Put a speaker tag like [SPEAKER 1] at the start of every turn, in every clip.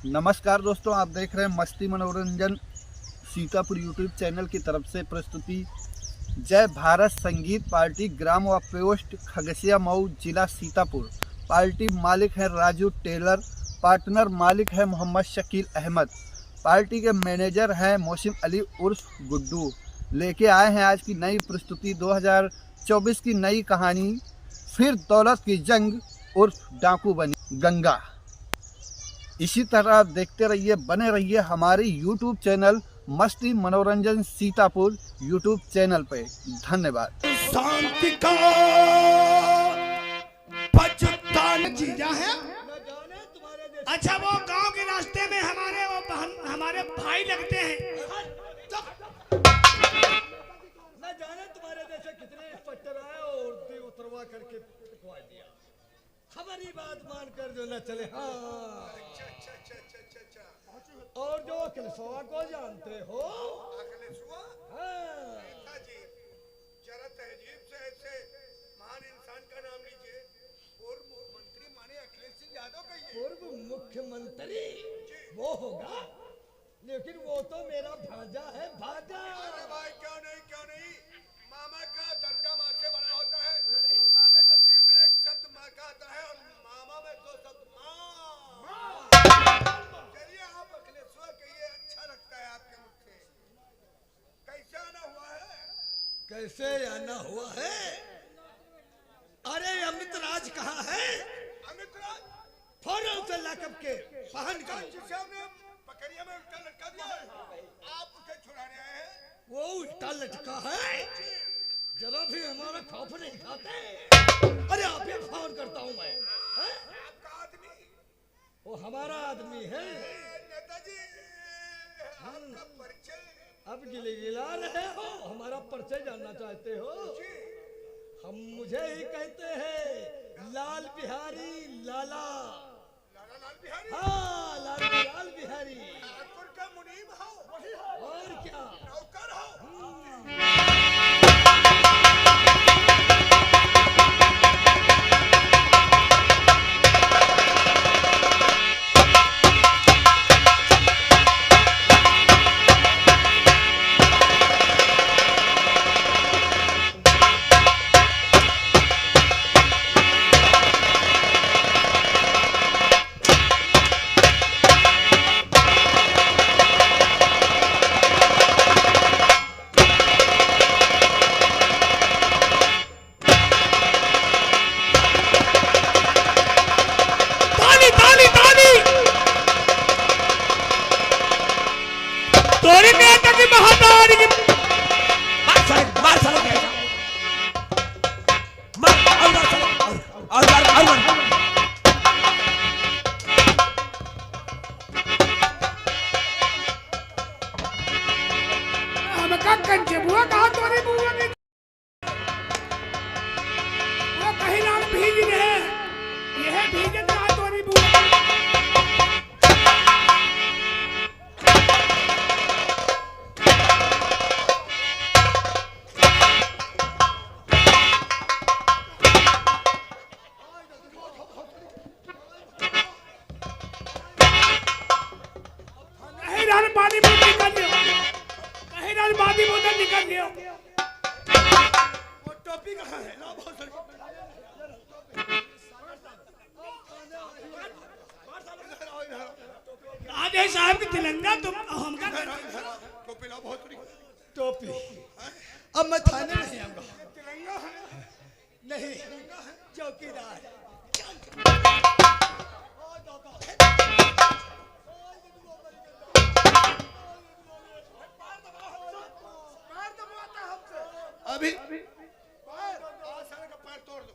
[SPEAKER 1] नमस्कार दोस्तों, आप देख रहे हैं मस्ती मनोरंजन सीतापुर यूट्यूब चैनल की तरफ से प्रस्तुति जय भारत संगीत पार्टी ग्राम व पोस्ट खगसिया मऊ जिला सीतापुर। पार्टी मालिक है राजू टेलर, पार्टनर मालिक है मोहम्मद शकील अहमद, पार्टी के मैनेजर हैं मोहसिन अली उर्फ गुड्डू। लेके आए हैं आज की नई प्रस्तुति 2024 की नई कहानी फिर दौलत की जंग उर्फ डाकू बनी गंगा। इसी तरह आप देखते रहिए, बने रहिए हमारे यूट्यूब चैनल मस्ती मनोरंजन सीतापुर यूट्यूब चैनल पे। धन्यवाद।
[SPEAKER 2] शांति का पचतान जीजा है। अच्छा, वो गांव के रास्ते में हमारे भाई लगते हैं।
[SPEAKER 3] न जाने तुम्हारे जैसे कितने इंस्पेक्टर आए और उतरवा करके पिटवा दिया। हमारी बात मान कर जो न चले। हाँ, और जो अखिलेशवा को जानते हो,
[SPEAKER 4] अखिलेशवा?
[SPEAKER 3] हाँ,
[SPEAKER 4] नेताजी, जरा तहजीब से ऐसे महान इंसान का नाम लीजिए। पूर्व मुख्यमंत्री माने अखिलेश सिंह यादव कहिए।
[SPEAKER 3] पूर्व मुख्यमंत्री वो होगा, लेकिन वो तो मेरा भांजा है, भांजा।
[SPEAKER 4] अरे भाई, क्यों नहीं, मामा का दर्जा माँ से बड़ा होता है। मामे तो सिर्फ एक शब्द माँ का आता है और मामा में दो शब्द माँ। चलिए आप अखिलेशवा कहिए, अच्छा लगता है आपके मुख से। कैसे आना हुआ है?
[SPEAKER 3] कैसे आना हुआ है? अरे अमित राज कहाँ है?
[SPEAKER 4] अमित राज
[SPEAKER 3] फौरन से लाकअप के पहन कर
[SPEAKER 4] जिसे हमने पकड़िया में उल्टा लटका दिया है, आप उसे छुड़ाने आए हैं?
[SPEAKER 3] वो उल्टा लटका है, जरा भी हमारा खौफ नहीं खाते। अरे आप ही फोन करता हूँ मैं।
[SPEAKER 4] आपका आदमी?
[SPEAKER 3] वो हमारा आदमी है।
[SPEAKER 4] नेताजी, आपका परिचय?
[SPEAKER 3] अब गिला रहे हो, हमारा परिचय जानना चाहते हो? हम मुझे ही कहते हैं लाल बिहारी लाला।
[SPEAKER 4] लाल बिहारी?
[SPEAKER 3] हाँ, लाल बिहारी।
[SPEAKER 4] नागपुर का मुनीम हो?
[SPEAKER 3] और क्या,
[SPEAKER 4] नौकर हो?
[SPEAKER 2] साहब की तिलंगा तुम हमका
[SPEAKER 4] टोपी लाओ, बहुत बड़ी
[SPEAKER 3] टोपी। अब मैं थाने नहीं आऊंगा।
[SPEAKER 4] तिरंगा है?
[SPEAKER 3] नहीं, चौकीदार।
[SPEAKER 4] अभी सारे का पैर तोड़ दो।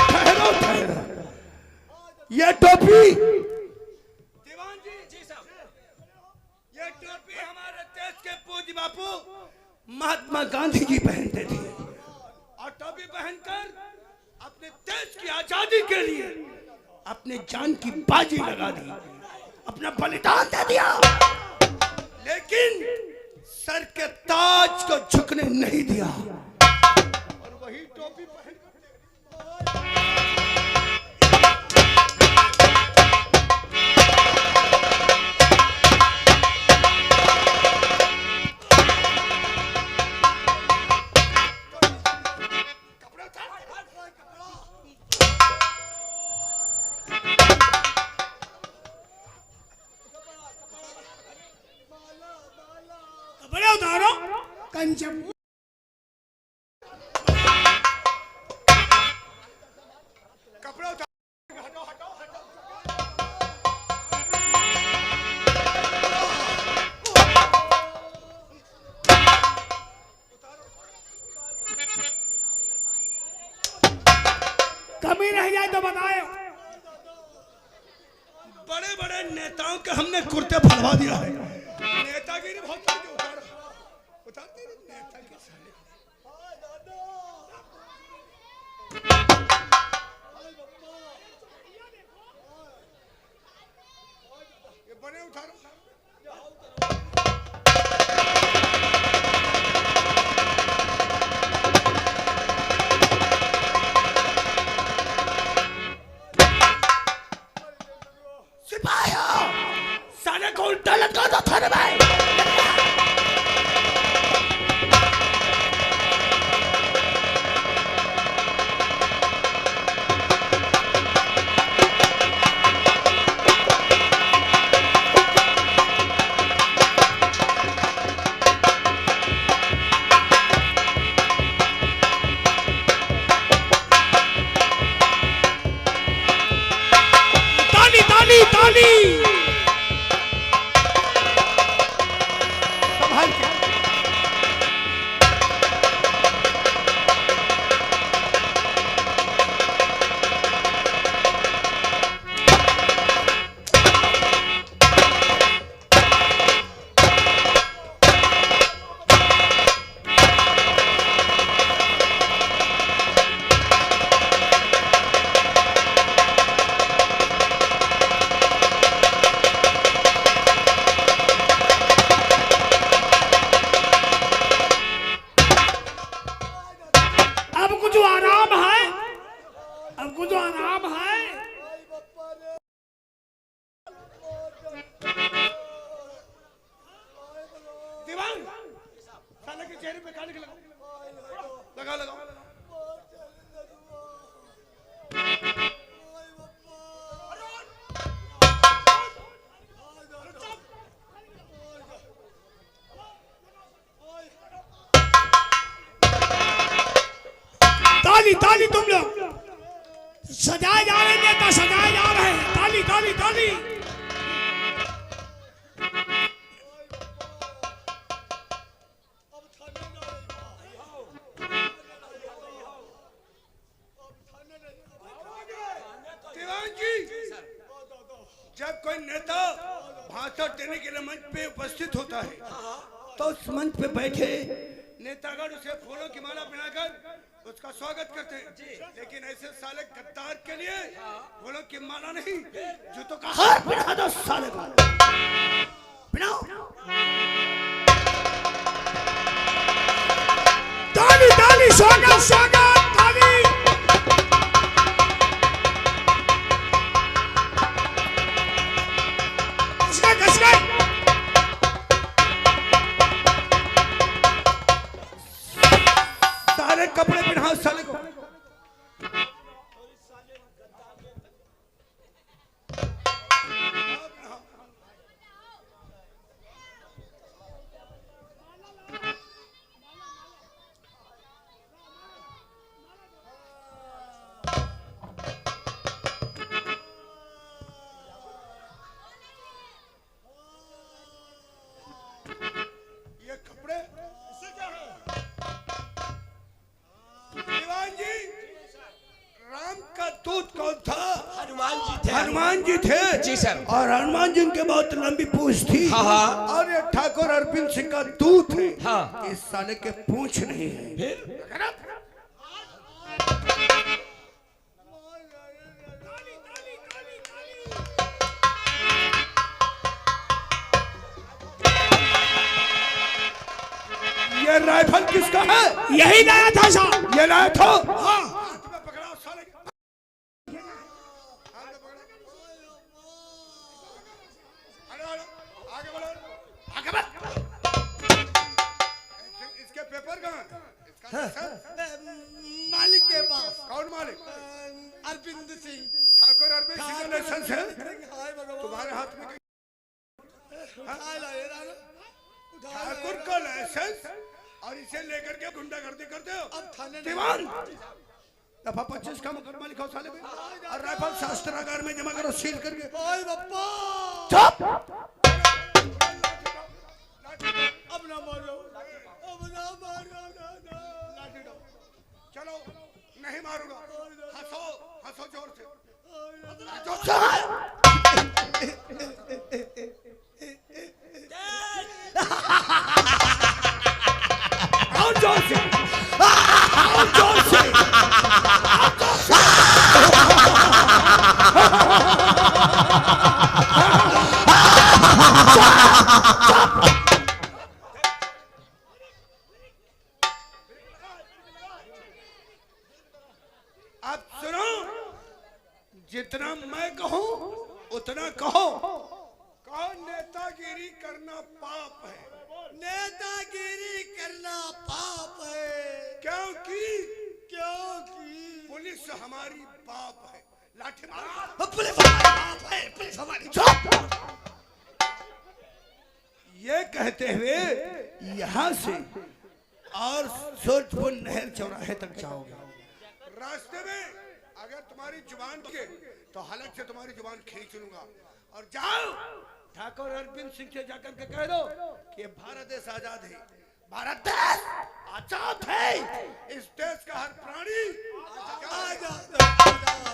[SPEAKER 2] ठहरो। ये टोपी
[SPEAKER 4] दीवान जी। जी साहब, ये टोपी हमारे देश के पूज्य बापू
[SPEAKER 2] महात्मा गांधी जी पहनते थे
[SPEAKER 4] और टोपी पहनकर
[SPEAKER 2] अपने देश की आजादी के लिए अपने जान की बाजी लगा दी, अपना बलिदान दे दिया, लेकिन सर के ताज को झुकने नहीं दिया।
[SPEAKER 4] और वही टोपी पहनकर
[SPEAKER 2] कपड़े उतारो कंचन।
[SPEAKER 4] कपड़े उतार, हटो हटो हटो।
[SPEAKER 2] कमी रह जाए तो बताए। बड़े बड़े नेताओं के हमने कुर्ते फलवा दिया है।
[SPEAKER 4] नेतागिरी बहुत करके उतार, उतारते नहीं नेता के साले। ये बने उतारो।
[SPEAKER 2] सिपाहियों, साले को उल्टा लटका दो थाने में। ताली ताली ताली। संभाल के। अब कुछ आराम है, अब कुछ आराम है। दीवान, साले के चेहरे पे कान के लगा लगा लगा। ताली ताली तुम लोग। सजाए जा रहे नेता, सजाए जा रहे हैं। ताली ताली ताली। दीवान जी, जब कोई नेता भाषण देने के लिए मंच पे उपस्थित होता है तो उस मंच पे बैठे नेतागण उसे फूलों की माला पहनाकर उसका स्वागत करते हैं। लेकिन ऐसे साले गद्दार के लिए फूलों की माला नहीं, जूतों का हार पहना दो साले को। पहनाओ। ताली ताली, स्वागत स्वागत, ताली। घस गए। सारे कपड़े पहनाओ साले को। ये कपड़े इससे क्या है? दीवान जी, राम का दूत कौन था?
[SPEAKER 5] हनुमान जी थे।
[SPEAKER 4] हनुमान जी थे।
[SPEAKER 5] जी सर।
[SPEAKER 4] और हनुमान जी उनके बहुत लंबी पूंछ थी।
[SPEAKER 5] हाँ, हाँ।
[SPEAKER 4] और ये ठाकुर अरविंद सिंह का दूत है।
[SPEAKER 5] हाँ।
[SPEAKER 4] इस साले के पूंछ नहीं है।
[SPEAKER 5] फिर
[SPEAKER 4] ये राइफल किसका है?
[SPEAKER 2] यही लाया था साहब।
[SPEAKER 4] ये लाया था।
[SPEAKER 2] हाँ।
[SPEAKER 4] पकड़ाओ साले को। आगे बढ़ो,
[SPEAKER 2] आगे बढ़।
[SPEAKER 4] इसके पेपर कहाँ? इसका
[SPEAKER 3] मालिक के पास।
[SPEAKER 4] कौन मालिक?
[SPEAKER 3] अरविंद सिंह।
[SPEAKER 4] ठाकुर अरविंद सिंह का लाइसेंस है
[SPEAKER 3] हाय भगवान,
[SPEAKER 4] तुम्हारे हाथ में?
[SPEAKER 3] उठा लाए राणा, उठा लाए।
[SPEAKER 4] ठाकुर का लाइसेंस और इसे लेकर के गुंडागर्दी करते हो?
[SPEAKER 3] अब थाने
[SPEAKER 4] दीवान दफा 25 का मुकदमा लिखो साले में और राइफल शास्त्रागार में जमा करो, सील करके।
[SPEAKER 3] ओए बप्पा,
[SPEAKER 4] चुप।
[SPEAKER 3] अब ना मारो, अब ना मारो,
[SPEAKER 4] लाठी दो। चलो नहीं मारूंगा। हंसो हंसो जोर से, जोर से। और जोर से, और जोर से। अब सुनो, जितना मैं कहूं उतना कहो। कौन नेतागिरी करना पाप है?
[SPEAKER 3] नेतागिरी करना पाप है,
[SPEAKER 4] क्योंकि
[SPEAKER 3] पुलिस
[SPEAKER 4] पुलिस हमारी बाप है। लाठी मारो।
[SPEAKER 3] पुलिस हमारी बाप है, पुलिस हमारी।
[SPEAKER 4] चुप। ये कहते हुए यहाँ से और सूरजपुर नहर चौराहे तक जाओगे। रास्ते में अगर तुम्हारी जुबान के तो हालत से तुम्हारी जुबान खींच लूंगा। और जाओ ठाकुर अरविंद सिंह से जाकर के कह दो कि भारत देश आजाद है। भारत देश आजाद है। इस देश का हर प्राणी आजाद है।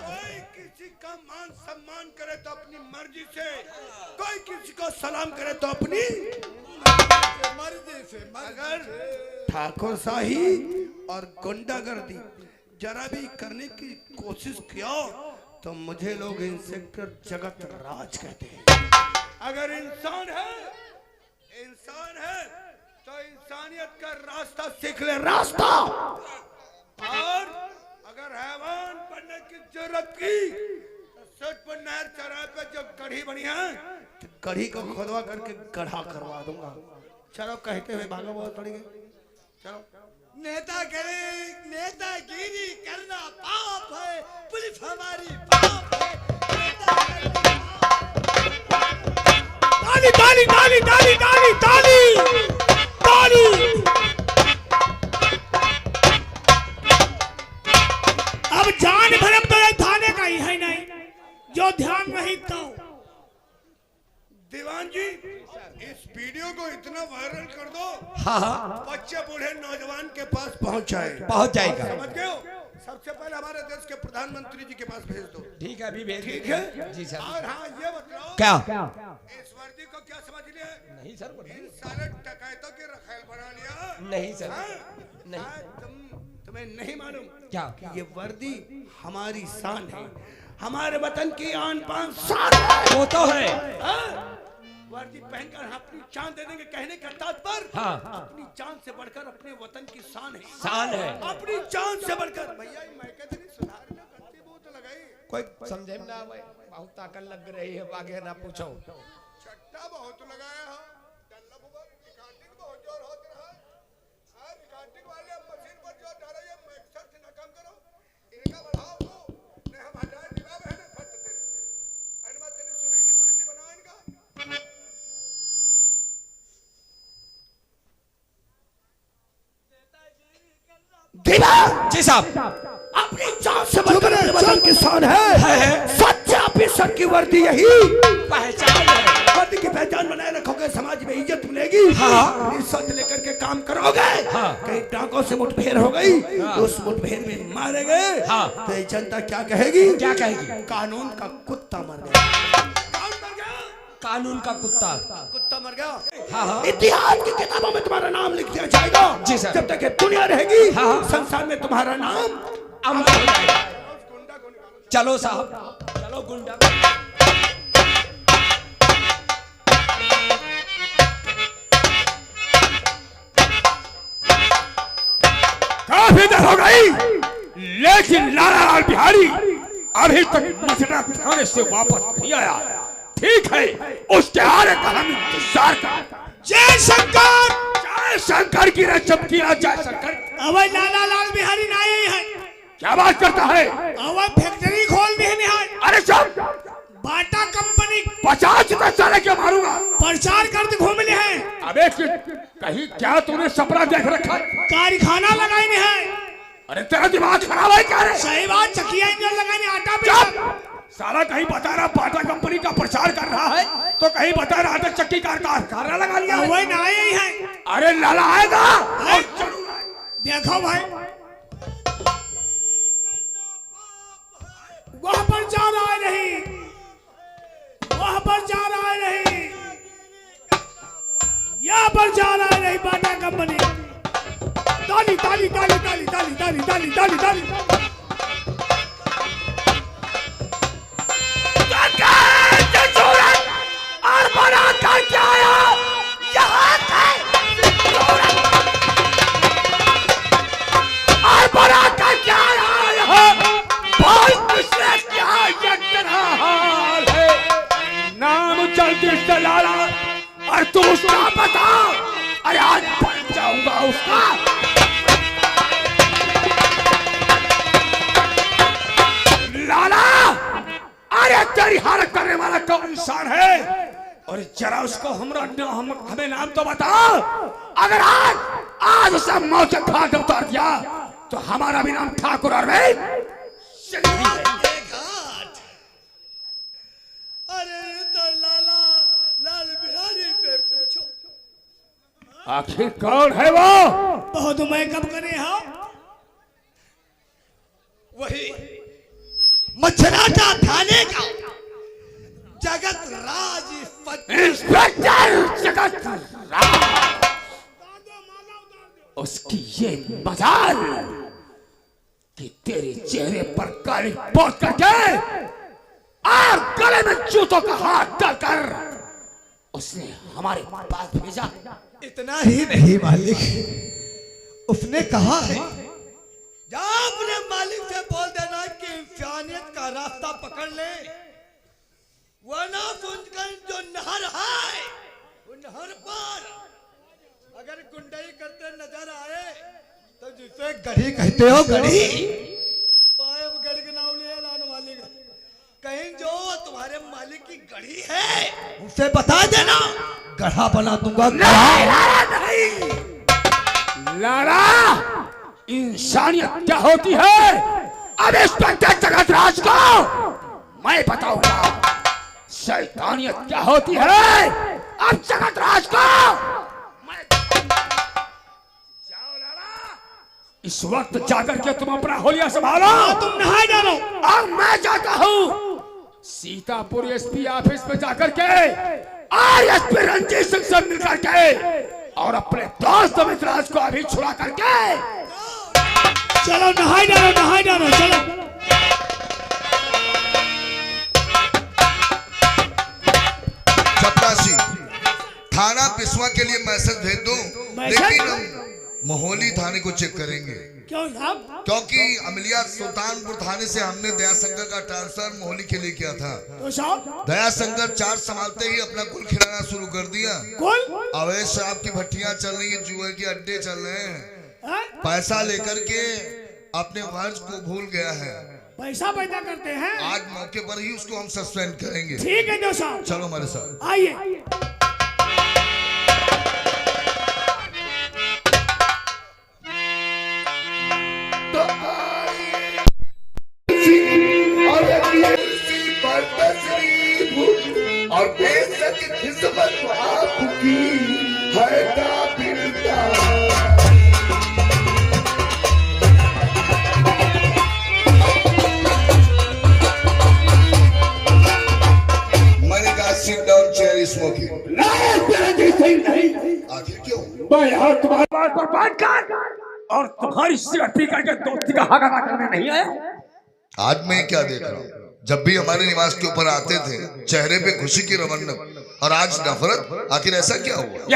[SPEAKER 4] कोई किसी का मान सम्मान करे तो अपनी मर्जी से, कोई किसी को सलाम करे तो अपनी
[SPEAKER 3] मर्जी से।
[SPEAKER 4] अगर ठाकुर शाही और गुंडागर्दी जरा भी करने की कोशिश किया तो मुझे लोग इंस्पेक्टर जगत राज कहते हैं। अगर इंसान है तो इंसानियत का रास्ता सीख ले, रास्ता। और अगर हैवान बनने की जरूरत की तो सूरजपुर नहर चौराहे पे जो गढ़ी बनी है तो गढ़ी को खोदवा करके गढ़ा करवा दूंगा। चलो कहते हुए भागो, बहुत पड़ेंगे। चलो।
[SPEAKER 3] नेतागिरी करना पाप है, पुलिस हमारी बाप है।
[SPEAKER 2] ताली ताली ताली ताली ताली ताली ताली। अब जान भरम तो ये थाने का ही है नहीं, जो ध्यान नहीं तो।
[SPEAKER 4] दीवान जी इस वीडियो को इतना वायरल कर दो,
[SPEAKER 5] हाँ
[SPEAKER 4] बच्चे बूढ़े नौजवान के पास पहुंच जाएगा।
[SPEAKER 5] पहुंच जाएगा।
[SPEAKER 4] समझ गए हो? सबसे पहले हमारे देश के प्रधानमंत्री जी के पास भेज दो।
[SPEAKER 5] ठीक है, अभी भेज
[SPEAKER 4] ठीक
[SPEAKER 5] देंगे।
[SPEAKER 4] है
[SPEAKER 5] जी सर।
[SPEAKER 4] और हाँ ये बताओ,
[SPEAKER 5] क्या?
[SPEAKER 4] इस वर्दी को क्या समझ लिया?
[SPEAKER 5] नहीं सर,
[SPEAKER 4] इन साले डकैतों के रखेल बना लिया।
[SPEAKER 5] नहीं सर,
[SPEAKER 4] हाँ?
[SPEAKER 5] नहीं।
[SPEAKER 4] शायद तुम्हें नहीं मालूम
[SPEAKER 5] क्या?
[SPEAKER 4] ये वर्दी हमारी शान है, हमारे वतन की आन बान शान है।
[SPEAKER 5] वो तो है।
[SPEAKER 4] हाँ? वर्दी पहनकर अपनी जान दे देंगे कहने का तात्पर्य
[SPEAKER 5] हाँ।
[SPEAKER 4] अपनी जान से बढ़कर अपने वतन की शान है।
[SPEAKER 5] शान है।
[SPEAKER 4] अपनी जान से बढ़कर। भैया मैं कहते नहीं सुधार ना करती बहुत लगाई।
[SPEAKER 5] कोई समझे ना भाई, बहुत ताकत लग रही है, आगे ना पूछो।
[SPEAKER 4] छट्टा बहुत लगाया है। डल्ला बुबा रिकॉर्डिंग बहुत जोर होते रहा। हां रिकॉर्डिंग वाले मशीन पर जोर डालो, ये मिक्सर से ना काम करो। इनका बढ़ाओ को नहीं हम हटाए दिमाग है ना फट तेरे। अरे मत तेरी सुरीली गुरीली बनाओ इनका।
[SPEAKER 5] जी साहब,
[SPEAKER 4] अपनी जान से बढ़कर वतन की शान है। सच्चा ऑफिसर की वर्दी यही
[SPEAKER 5] पहचान है।
[SPEAKER 4] वर्दी की पहचान बनाए रखोगे, समाज में इज्जत मिलेगी।
[SPEAKER 5] हाँ।
[SPEAKER 4] रिश्वत लेकर के काम करोगे।
[SPEAKER 5] हाँ।
[SPEAKER 4] कहीं डाकों से मुठभेड़ हो गई, उस मुठभेड़ में मारे गए
[SPEAKER 5] हाँ।
[SPEAKER 4] तो ये जनता क्या कहेगी?
[SPEAKER 5] क्या कहेगी?
[SPEAKER 4] कानून का कुत्ता मर गया। कौन मर गया?
[SPEAKER 5] कानून का कुत्ता।
[SPEAKER 4] कुत्ता मर गया।
[SPEAKER 5] हाँ हाँ।
[SPEAKER 4] इतिहास की किताबों में तुम्हारा नाम लिख दिया जाएगा।
[SPEAKER 5] जी सर।
[SPEAKER 4] जब तक ये दुनिया रहेगी
[SPEAKER 5] हाँ।
[SPEAKER 4] संसार में तुम्हारा नाम
[SPEAKER 5] अमर हो जाएगा। चलो साहब, चलो गुंडा।
[SPEAKER 2] काफी देर हो गई, लेकिन लाला लाल बिहारी अभी तक मथुरा थाने से वापस नहीं आया। ठीक है, उसके आने का हम इंतजार कर। जय शंकर, जय शंकर की रचम की जय शंकर।
[SPEAKER 6] अवै लाला लाल बिहारी ना आई है,
[SPEAKER 2] क्या बात करता है?
[SPEAKER 6] अवै फैक्ट्री खोल
[SPEAKER 5] अरे चुप,
[SPEAKER 2] बाटा कंपनी
[SPEAKER 5] 50 रुपए साले के मारूंगा।
[SPEAKER 2] प्रचार करते घूमले हैं।
[SPEAKER 5] अबे कहीं क्या तूने सपना देख रखा?
[SPEAKER 2] कारखाना लगाने हैं।
[SPEAKER 5] अरे तेरा दिमाग खराब है क्या रे?
[SPEAKER 2] सही बात, चकिया इंजन लगाने, आटा
[SPEAKER 5] चुप, साला कहीं बता रहा बाटा कंपनी का प्रचार कर रहा है तो कहीं बता रहा आटा चक्की कारखाना लगा लिया है।
[SPEAKER 2] वही ना यही है।
[SPEAKER 5] अरे लाला आएगा।
[SPEAKER 2] देखो भाई, वहां पर जा रहा है नहीं, वहां पर जा रहा है नहीं, यहाँ पर जा रहा है नहीं। बाटा कंपनी ताली ताली ताली ताली ताली ताली ताली ताली ताली।
[SPEAKER 5] और बना करके आया यहाँ और बना करके आया यहाँ। भाई किसने क्या ये तेरा हाल है? नाम जल्दी से लाला और तू उसका बता। अरे आज बन जाऊंगा उसका। लाला, अरे तेरी हालत करने वाला कौन इंसान है? और जरा उसको हमें नाम तो बताओ। अगर आज उसे मौत के घाट उतार दिया तो हमारा भी नाम ठाकुर और भाई
[SPEAKER 3] घाट। अरे तो लाला लाल बिहारी से पूछो,
[SPEAKER 5] आखिर कौन है वो?
[SPEAKER 2] बहुत मैं कब करे हो?
[SPEAKER 3] वही मच्छराटा थाने का जगत राज
[SPEAKER 5] इंस्पेक्टर जगत राज। उसकी ये मजाल कि तेरे चेहरे पर काली पोत करके और गले में जूतों का हाथ डालकर उसने हमारे पास भेजा।
[SPEAKER 3] इतना ही नहीं मालिक, उसने कहा है जा अपने मालिक से बोल देना कि इंसानियत का रास्ता पकड़ ले, वरना सुनकर जो नहर है वो नहर पर अगर गुंडाई करते नजर आए तो जिसे गढ़ी कहते हो, गढ़ी पाए गढ़ के नाम ले लाने वाले का कहीं जो तुम्हारे मालिक की गढ़ी है उसे बता देना, गढ़ा बना दूंगा।
[SPEAKER 5] लाला, इंसानियत क्या होती है अब इंस्पेक्टर जगत राज को मैं बताऊंगा। शैतानियत क्या होती है अब जगत राज को मैं। जाओ लाला, इस वक्त जाकर के तुम अपना होलिया संभालो।
[SPEAKER 2] तुम नहाए डालो।
[SPEAKER 5] और मैं जाता हूँ सीतापुर एसपी ऑफिस में जाकर के और एसपी रंजीत सिंह से मिलकर के और अपने दोस्त मित्राज को अभी छुड़ा करके
[SPEAKER 2] चलो नहाए डालो, नहाए डालो, चलो।
[SPEAKER 4] चपरासी थाना पिसवा के लिए मैसेज भेज दो, लेकिन हम मोहाली थाने को चेक करेंगे।
[SPEAKER 2] क्यों साहब?
[SPEAKER 4] क्योंकि अमलिया सुल्तानपुर थाने से हमने दयाशंकर का ट्रांसफर मोहाली के लिए किया था।
[SPEAKER 2] तो साहब
[SPEAKER 4] दयाशंकर चार्ज संभालते ही अपना कुल खिलाना शुरू कर दिया।
[SPEAKER 2] कौन?
[SPEAKER 4] अवैध शराब की भट्टियां चल रही है, जुए के अड्डे चल रहे हैं, पैसा लेकर के अपने वर्ज को भूल गया है।
[SPEAKER 2] पैसा पैदा करते हैं।
[SPEAKER 4] आज मौके पर ही उसको हम सस्पेंड करेंगे।
[SPEAKER 2] ठीक है जो साहब,
[SPEAKER 4] चलो हमारे साथ
[SPEAKER 2] आइए।
[SPEAKER 4] और देश की खिदमत आपकी है काबिलियत। मैंने कहा सिट डाउन चेयर स्मोकिंग।
[SPEAKER 5] नहीं,
[SPEAKER 4] आखिर क्यों?
[SPEAKER 5] मैं यहाँ तुम्हारी बात पर बात कर और तुम्हारी सिगरेट पी करके दोस्ती का हक अदा करने नहीं आया।
[SPEAKER 4] आज मैं क्या देख रहा हूँ, जब भी हमारे निवास के ऊपर आते थे चेहरे पे खुशी की रौनक और आज नफरत। आखिर ऐसा क्या हुआ?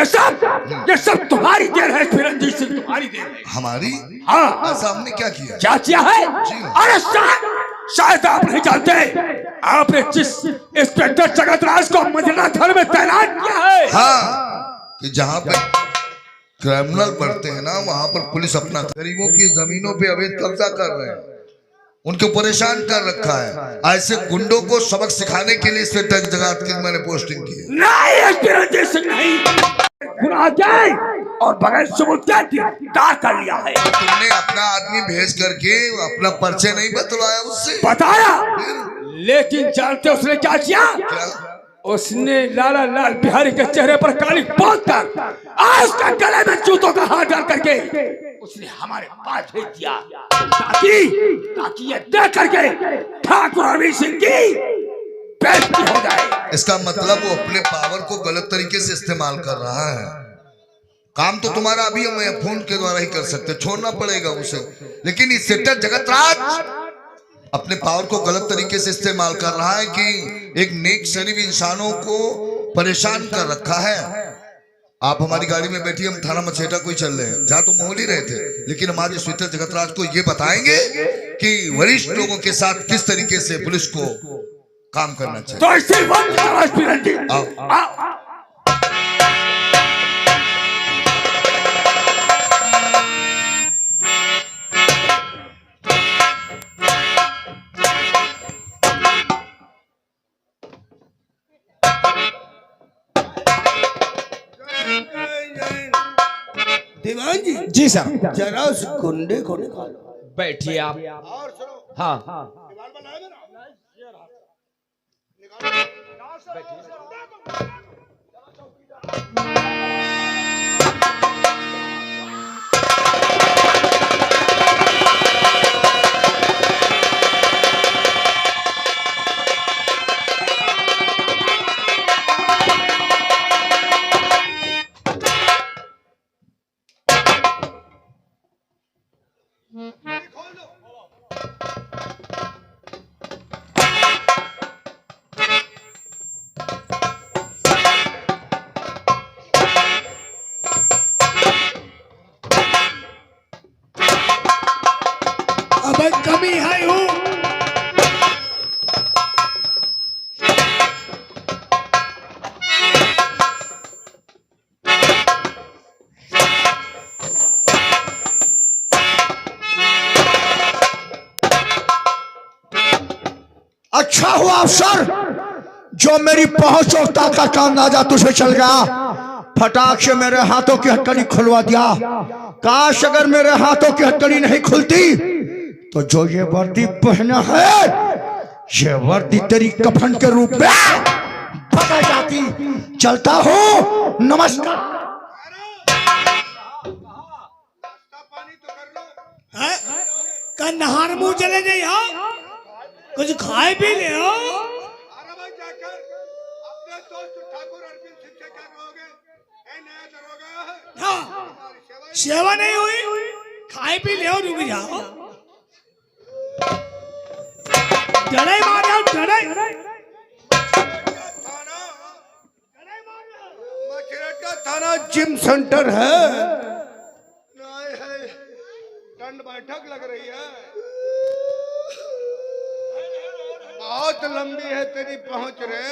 [SPEAKER 5] ये सब तुम्हारी देर है रंजीत सिंह, तुम्हारी देर है।
[SPEAKER 4] हमारी?
[SPEAKER 5] हाँ।
[SPEAKER 4] ऐसा हमने क्या किया?
[SPEAKER 5] क्या किया है?
[SPEAKER 4] जी।
[SPEAKER 5] अरे शायद आप नहीं जानते, आपने जिस इंस्पेक्टर जगत राज को मदीना थाने में तैनात किया है।
[SPEAKER 4] हाँ, कि जहाँ पे क्रिमिनल बढ़ते हैं ना, वहाँ पर पुलिस अपना गरीबों की जमीनों पे अवैध कब्जा कर रहे हैं। उनको परेशान कर रखा है। ऐसे गुंडों को सबक सिखाने के लिए इंस्पेक्टर जगत की मैंने पोस्टिंग की है।
[SPEAKER 5] नहीं एसपी रंजीत सिंह नहीं, गुनाह के और बगैर सबूत के गिरफ्तार कर लिया है।
[SPEAKER 4] तुमने अपना आदमी भेज करके अपना परिचय नहीं बतलाया उससे?
[SPEAKER 5] बताया, लेकिन जानते उसने क्या किया?
[SPEAKER 4] क्या?
[SPEAKER 5] उसने लाला लाल बिहारी के चेहरे पर काली पोत कर आज का गले में जूतों का हाथ डाल करके उसने हमारे पास भेज दिया, ताकि ये देख करके ठाकुर अरविंद सिंह की बेइज्जती हो जाए।
[SPEAKER 4] इसका मतलब वो अपने पावर को गलत तरीके से इस्तेमाल कर रहा है। काम तो तुम्हारा अभी हम फोन के द्वारा ही कर सकते, छोड़ना पड़ेगा उसे। लेकिन इंस्पेक्टर जगतराज अपने पावर को गलत तरीके से इस्तेमाल कर रहा है कि एक नेक शरीफ इंसानों को परेशान कर रखा है। आप हमारी गाड़ी में बैठी, हम थाना मछेटा कोई चल रहे हैं, जहाँ तुम मोल ही रहे थे। लेकिन हमारे इंस्पेक्टर जगतराज को ये बताएंगे कि वरिष्ठ लोगों के साथ किस तरीके से पुलिस को काम करना चाहिए।
[SPEAKER 5] तो इसी वक्त
[SPEAKER 4] आओ।
[SPEAKER 2] दीवान जी,
[SPEAKER 3] जी सर।
[SPEAKER 2] जरा उस गुंडे को निकालो।
[SPEAKER 5] बैठिए आप।
[SPEAKER 2] और सुनो,
[SPEAKER 5] हाँ,
[SPEAKER 2] दीवार बनाया मेरा। अब कमी है हूँ।
[SPEAKER 3] अच्छा हुआ अफसर जो मेरी पहुंच और ताकत का अंदाजा तुझे चल गया। फटाक से मेरे हाथों की हथकड़ी खुलवा दिया। काश अगर मेरे हाथों की हथकड़ी नहीं खुलती तो जो ये वर्दी पहना है, ये वर्दी तेरी कफन के रूप में बदल जाती। चलता हूँ, नमस्कार।
[SPEAKER 4] पानी तो कर लो।
[SPEAKER 2] का नहार मुंह चले जाए, कुछ खाए भी ले आओ।
[SPEAKER 4] अरे भाई जाकर अपने दोस्त ठाकुर अरविंद सिंह से क्या कहोगे? ए नया दरोगा है,
[SPEAKER 2] हाँ,
[SPEAKER 4] हमारी
[SPEAKER 2] सेवा नहीं हुई, खाए भी ले आओ, रुक जाओ। डराई मारो, डराई।
[SPEAKER 4] मछरेटा थाना जिम सेंटर है। नहीं है, दंड बैठक लग रही है। बहुत लंबी है तेरी पहुंच रे।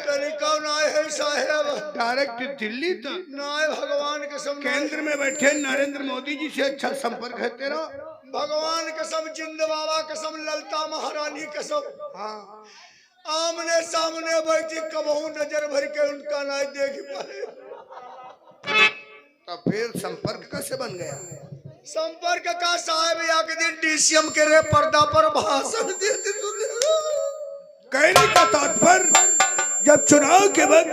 [SPEAKER 4] तेरी कौन आए है साहब? डायरेक्ट दिल्ली तक। नाय भगवान कसम, केंद्र में बैठे नरेंद्र मोदी जी से अच्छा संपर्क है तेरा। भगवान कसम, जिंद बाबा कसम, ललता महारानी कसम। हाँ, आमने सामने बैठी कबहू नजर भर के उनका ना देख पाए। तो फिर संपर्क कैसे बन गया? संपर्क का साहब एक दिन डीसीएम के रे पर्दा पर भाषण देते सुने।
[SPEAKER 2] कहने का तात्पर्य, जब चुनाव के वक्त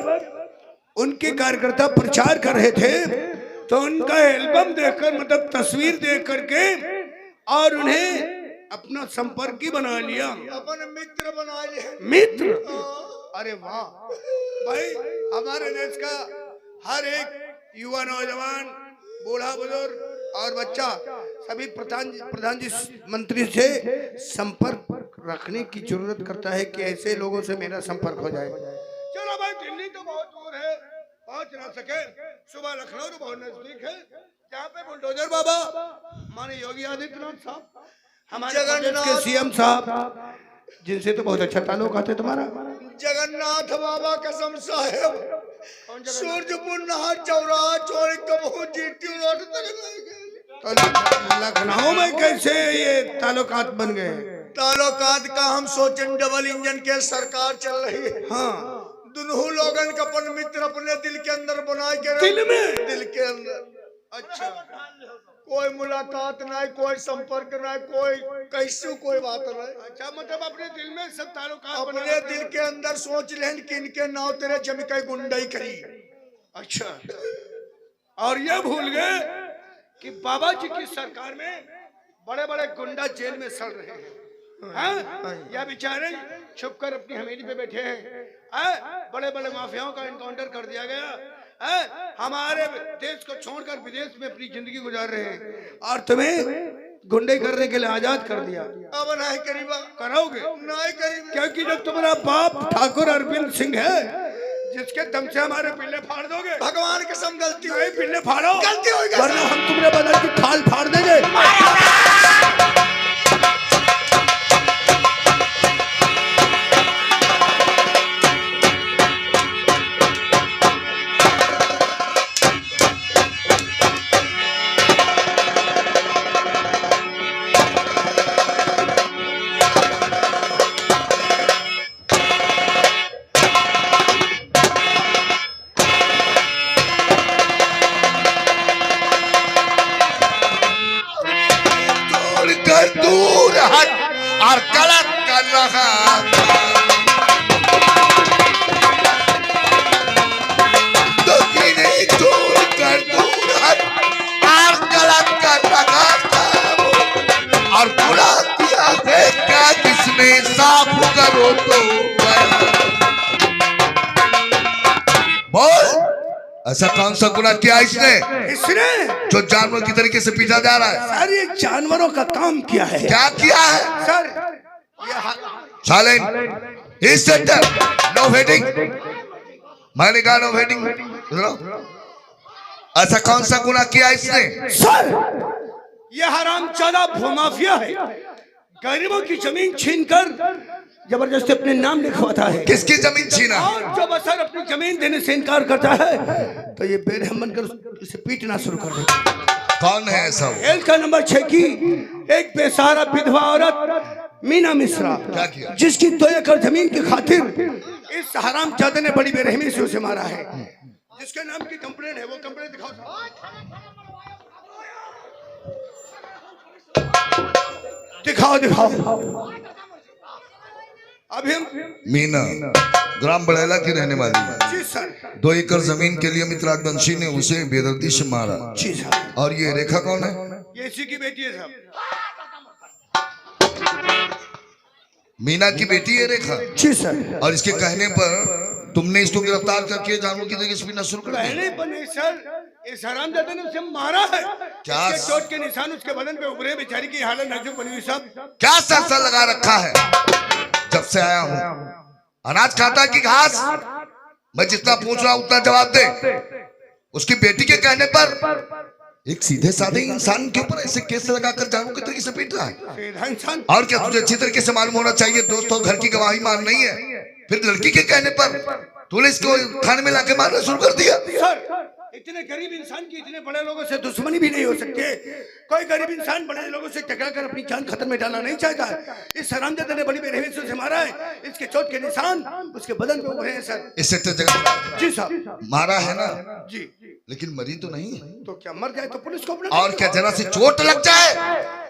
[SPEAKER 2] उनके कार्यकर्ता प्रचार कर रहे थे तो उनका एल्बम देखकर, मतलब तस्वीर देख करके, और उन्हें अपना संपर्की बना लिया,
[SPEAKER 4] अपन मित्र बना लिए।
[SPEAKER 2] मित्र।
[SPEAKER 4] अरे वाह भाई, हमारे देश का हर एक युवा, नौजवान, बूढ़ा, बुजुर्ग और बच्चा सभी प्रधान जी मंत्री से संपर्क रखने की जरूरत करता है कि ऐसे लोगों से मेरा संपर्क हो जाए। चलो भाई, दिल्ली तो बहुत दूर है, पहुंच ना सके। सुबह लखनऊ तो बहुत नजदीक है, जहाँ पे बुलडोजर बाबा माने योगी आदित्यनाथ साहब, हमारे प्रदेश के सीएम साहब, जिनसे तो बहुत अच्छा ताल्लुक आता है तुम्हारा। जगन्नाथ बाबा कसम साहेब, सूरजपुर नहर चौराहा चौड़ी कबहू जीटी रोड तक। तो लखनऊ में कैसे ये ताल्लुकात बन गए? ताल्लुकात का हम सोचें डबल इंजन के सरकार चल रही है।
[SPEAKER 2] हाँ
[SPEAKER 4] दुनू लोगन का अपन मित्र अपने दिल के अंदर बनाए के
[SPEAKER 2] दिल में?
[SPEAKER 4] दिल के अंदर। अच्छा कोई मुलाकात नहीं, कोई संपर्क नहीं, कोई कैसे कोई बात नहीं।
[SPEAKER 2] अच्छा मतलब अपने दिल में सब ताल्लुकात
[SPEAKER 4] अपने दिल के अंदर सोच लें कि इनके नाव तेरे जम के गुंडाई करी।
[SPEAKER 2] अच्छा और ये भूल गए कि बाबा जी की सरकार में बड़े बड़े गुंडा जेल में सड़ रहे हैं। हाँ? या बेचारे छुप कर अपनी हवेली पे बैठे हैं। बड़े बड़े माफियाओं का इनकाउंटर कर दिया गया। हमारे देश को छोड़कर विदेश में अपनी जिंदगी गुजार रहे हैं और तुम्हें गुंडे करने के लिए आजाद कर दिया।
[SPEAKER 4] अब नहीं करीबा
[SPEAKER 2] करोगे
[SPEAKER 4] नहीं करीबा,
[SPEAKER 2] क्योंकि जब तुम्हारा बाप ठाकुर अरविंद सिंह है जिसके दम से हमारे पिल्ले फाड़ दोगे।
[SPEAKER 4] भगवान की कसम गलती हुई,
[SPEAKER 2] पिल्ले फाड़ो,
[SPEAKER 4] गलती हुई,
[SPEAKER 2] वरना हम तुम्हारे बदन की खाल फाड़ देंगे।
[SPEAKER 4] दूर हट और गलत कर रहा तो दूर कर दूर हट और गलत कर रहा और बुरा किया है क्या किसने साफ करो तो बोल ऐसा कौन सा गुनाह किया इसने जो जानवर की तरीके से पीटा जा रहा है?
[SPEAKER 2] सर ये जानवरों का काम किया है।
[SPEAKER 4] क्या किया है
[SPEAKER 2] सर
[SPEAKER 4] साइलेंट इस सेंटर नो वेटिंग, मैंने कहा नो वेटिंग। ऐसा कौन सा गुनाह किया इसने?
[SPEAKER 2] सर ये हरामजादा भूमाफिया है, गरीबों की जमीन छीनकर जबरदस्ती अपने नाम लिखवाता है।
[SPEAKER 4] किसकी जमीन छीना?
[SPEAKER 2] और जब असर अपनी जमीन देने से इनकार करता है तो ये बेरहम बनकर उसे पीटना शुरू कर देता।
[SPEAKER 4] कौन है ऐसा?
[SPEAKER 2] जेल का नंबर 6 की एक बेसहारा विधवा औरत मीना मिश्रा,
[SPEAKER 4] क्या किया?
[SPEAKER 2] जिसकी 2 एकड़ जमीन की खातिर इस हरामजादे ने बड़ी बेरहमी से उसे मारा है। जिसके नाम की कंप्लेंट है वो कंप्लेंट दिखाओ। दिखाओ अभी हम
[SPEAKER 4] मीना ग्राम बड़ेला की रहने वाली है।
[SPEAKER 2] जी सर।
[SPEAKER 4] 2 एकड़ जमीन के लिए अमित राजवंशी ने उसे बेदर्दी से मारा।
[SPEAKER 2] जी सर।
[SPEAKER 4] और ये रेखा कौन है?
[SPEAKER 2] ये इसी की बेटी है साहब।
[SPEAKER 4] मीना की बेटी है रेखा।
[SPEAKER 2] जी सर।
[SPEAKER 4] और इसके कहने पर तुमने इसको गिरफ्तार करके जानवरों की तरीके से पीटना शुरू कर दिया।
[SPEAKER 2] पहले बने सर इस हरामजादे ने उसे मारा है।
[SPEAKER 4] क्या?
[SPEAKER 2] इसके चोट के निशान उसके बदन पे उभरे, बेचारी की हालत नाजुक बनी हुई साहब।
[SPEAKER 4] क्या सरसा लगा रखा है? जब से आया हूं अनाज खाता कि घास? मैं जितना पूछ रहा हूं उतना जवाब दे। उसकी बेटी के कहने पर एक सीधे साधे इंसान के ऊपर ऐसे केस लगाकर जानवरों की तरीके से पीट रहा है।
[SPEAKER 2] सीधा इंसान।
[SPEAKER 4] और क्या तुझे अच्छी तरीके से मालूम होना चाहिए दोस्तों, घर की गवाही मान नहीं है, फिर लड़की के कहने पर तूने इसको थाने में लाके मारना शुरू कर दिया।
[SPEAKER 2] सर इतने गरीब इंसान की इतने बड़े लोगों से दुश्मनी भी नहीं हो सकती। कोई गरीब इंसान बड़े लोगों से टकरा कर अपनी जान खतरे में डालना नहीं चाहता। इस हरामजादे ने बड़ी बेरहमी से उसे मारा है। इसके चोट के निशान उसके बदन पे उभरे हैं सर।
[SPEAKER 4] इससे जगह
[SPEAKER 2] जी साहब।
[SPEAKER 4] मारा है ना?
[SPEAKER 2] जी।
[SPEAKER 4] लेकिन मरी तो नहीं है।
[SPEAKER 2] तो क्या मर जाए तो पुलिस को अपना?
[SPEAKER 4] और क्या जरा से चोट लग जाए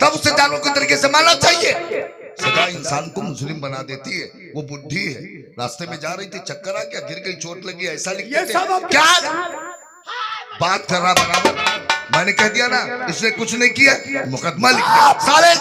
[SPEAKER 4] तब उसे जानवरों के तरीके से मारना चाहिए। सजा इंसान को मुस्लिम बना देती है। वो बुद्धि है, रास्ते में जा रही थी चक्कर आ गया, गिर गई, चोट लगी, ऐसा लिखते थे। क्या बात कर रहा बराबर? मैंने कह दिया ना इसने कुछ नहीं किया, मुकदमा लिख दिया। साले